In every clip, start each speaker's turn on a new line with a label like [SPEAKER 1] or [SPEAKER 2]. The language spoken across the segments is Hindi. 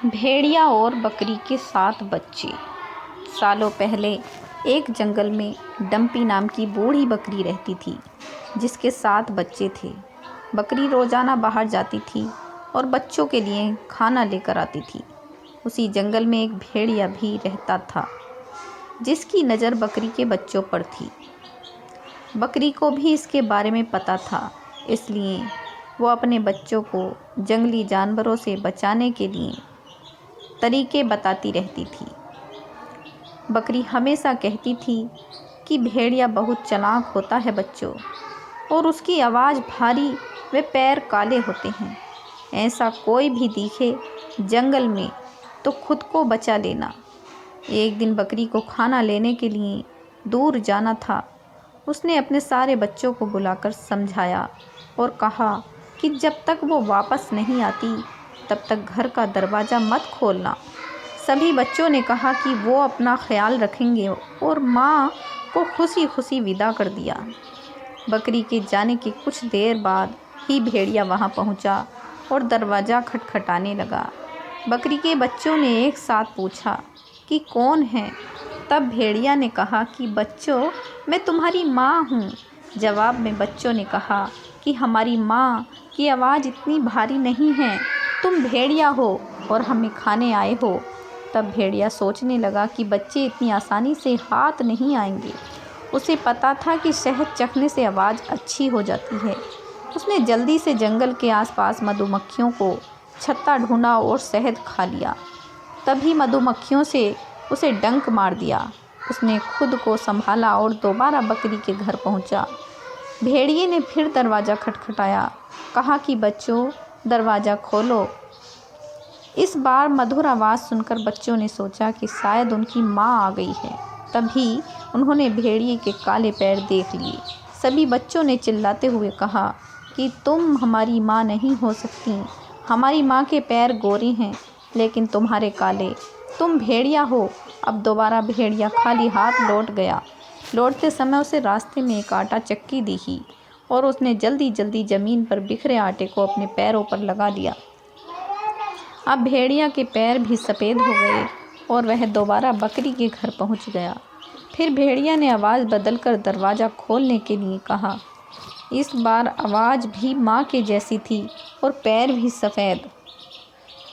[SPEAKER 1] भेड़िया और बकरी के 7 बच्चे। सालों पहले एक जंगल में डंपी नाम की बूढ़ी बकरी रहती थी, जिसके 7 बच्चे थे। बकरी रोज़ाना बाहर जाती थी और बच्चों के लिए खाना लेकर आती थी। उसी जंगल में एक भेड़िया भी रहता था, जिसकी नज़र बकरी के बच्चों पर थी। बकरी को भी इसके बारे में पता था, इसलिए वो अपने बच्चों को जंगली जानवरों से बचाने के लिए तरीके बताती रहती थी। बकरी हमेशा कहती थी कि भेड़िया बहुत चालाक होता है बच्चों, और उसकी आवाज़ भारी व पैर काले होते हैं। ऐसा कोई भी दिखे जंगल में तो खुद को बचा लेना। एक दिन बकरी को खाना लेने के लिए दूर जाना था। उसने अपने सारे बच्चों को बुलाकर समझाया और कहा कि जब तक वो वापस नहीं आती तब तक घर का दरवाज़ा मत खोलना। सभी बच्चों ने कहा कि वो अपना ख्याल रखेंगे और माँ को खुशी खुशी विदा कर दिया। बकरी के जाने के कुछ देर बाद ही भेड़िया वहाँ पहुँचा और दरवाज़ा खटखटाने लगा। बकरी के बच्चों ने एक साथ पूछा कि कौन है। तब भेड़िया ने कहा कि बच्चों, मैं तुम्हारी माँ हूँ। जवाब में बच्चों ने कहा कि हमारी माँ की आवाज़ इतनी भारी नहीं है, तुम भेड़िया हो और हमें खाने आए हो। तब भेड़िया सोचने लगा कि बच्चे इतनी आसानी से हाथ नहीं आएंगे। उसे पता था कि शहद चखने से आवाज़ अच्छी हो जाती है। उसने जल्दी से जंगल के आसपास मधुमक्खियों को छत्ता ढूंढा और शहद खा लिया। तभी मधुमक्खियों से उसे डंक मार दिया। उसने खुद को संभाला और दोबारा बकरी के घर पहुंचा। भेड़िए ने फिर दरवाज़ा खटखटाया, कहा कि बच्चों, दरवाज़ा खोलो। इस बार मधुर आवाज़ सुनकर बच्चों ने सोचा कि शायद उनकी माँ आ गई है। तभी उन्होंने भेड़िए के काले पैर देख लिए। सभी बच्चों ने चिल्लाते हुए कहा कि तुम हमारी माँ नहीं हो सकती। हमारी माँ के पैर गोरे हैं, लेकिन तुम्हारे काले। तुम भेड़िया हो। अब दोबारा भेड़िया खाली हाथ लौट गया। लौटते समय उसे रास्ते में एक आटा चक्की दिखी और उसने जल्दी जल्दी ज़मीन पर बिखरे आटे को अपने पैरों पर लगा दिया। अब भेड़िया के पैर भी सफ़ेद हो गए और वह दोबारा बकरी के घर पहुंच गया। फिर भेड़िया ने आवाज़ बदलकर दरवाज़ा खोलने के लिए कहा। इस बार आवाज़ भी माँ के जैसी थी और पैर भी सफ़ेद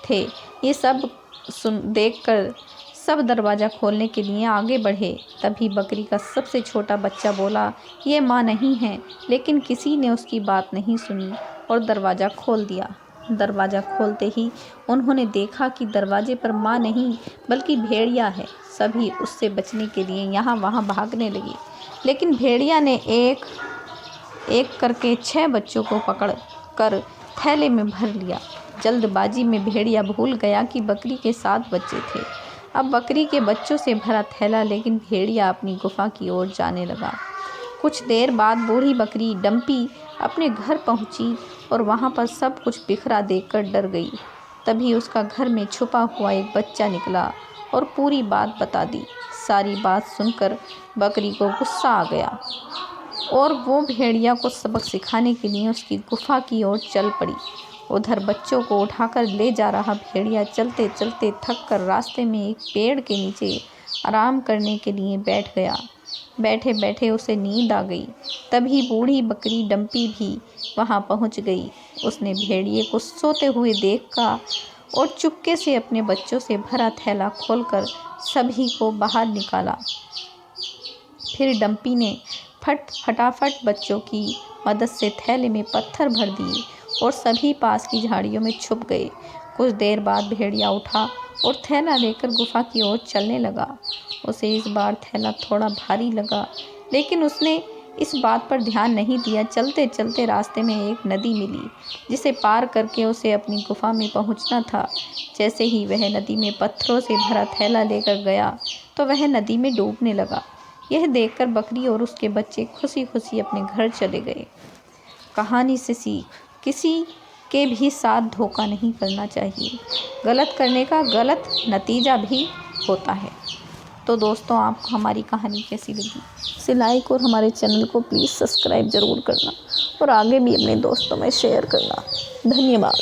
[SPEAKER 1] थे। ये सब देखकर सब दरवाज़ा खोलने के लिए आगे बढ़े। तभी बकरी का सबसे छोटा बच्चा बोला, ये माँ नहीं है। लेकिन किसी ने उसकी बात नहीं सुनी और दरवाज़ा खोल दिया। दरवाज़ा खोलते ही उन्होंने देखा कि दरवाजे पर माँ नहीं बल्कि भेड़िया है। सभी उससे बचने के लिए यहाँ वहाँ भागने लगे, लेकिन भेड़िया ने एक एक करके 6 बच्चों को पकड़ कर थैले में भर लिया। जल्दबाजी में भेड़िया भूल गया कि बकरी के 7 बच्चे थे। अब बकरी के बच्चों से भरा थैला लेकिन भेड़िया अपनी गुफा की ओर जाने लगा। कुछ देर बाद बूढ़ी बकरी डंपी अपने घर पहुंची और वहां पर सब कुछ बिखरा देखकर डर गई। तभी उसका घर में छुपा हुआ एक बच्चा निकला और पूरी बात बता दी। सारी बात सुनकर बकरी को गुस्सा आ गया और वो भेड़िया को सबक सिखाने के लिए उसकी गुफा की ओर चल पड़ी। उधर बच्चों को उठाकर ले जा रहा भेड़िया चलते चलते थक कर रास्ते में एक पेड़ के नीचे आराम करने के लिए बैठ गया। बैठे बैठे उसे नींद आ गई। तभी बूढ़ी बकरी डंपी भी वहां पहुंच गई। उसने भेड़िए को सोते हुए देखा और चुपके से अपने बच्चों से भरा थैला खोलकर सभी को बाहर निकाला। फिर डंपी ने फटाफट बच्चों की मदद से थैले में पत्थर भर दिए और सभी पास की झाड़ियों में छुप गए। कुछ देर बाद भेड़िया उठा और थैला लेकर गुफा की ओर चलने लगा। उसे इस बार थैला थोड़ा भारी लगा, लेकिन उसने इस बात पर ध्यान नहीं दिया। चलते चलते रास्ते में एक नदी मिली, जिसे पार करके उसे अपनी गुफा में पहुंचना था। जैसे ही वह नदी में पत्थरों से भरा थैला लेकर गया तो वह नदी में डूबने लगा। यह देखकर बकरी और उसके बच्चे खुशी खुशी अपने घर चले गए। कहानी से सीख, किसी के भी साथ धोखा नहीं करना चाहिए। गलत करने का गलत नतीजा भी होता है। तो दोस्तों, आपको हमारी कहानी कैसी लगी? इसे लाइक और हमारे चैनल को प्लीज़ सब्सक्राइब ज़रूर करना और आगे भी अपने दोस्तों में शेयर करना। धन्यवाद।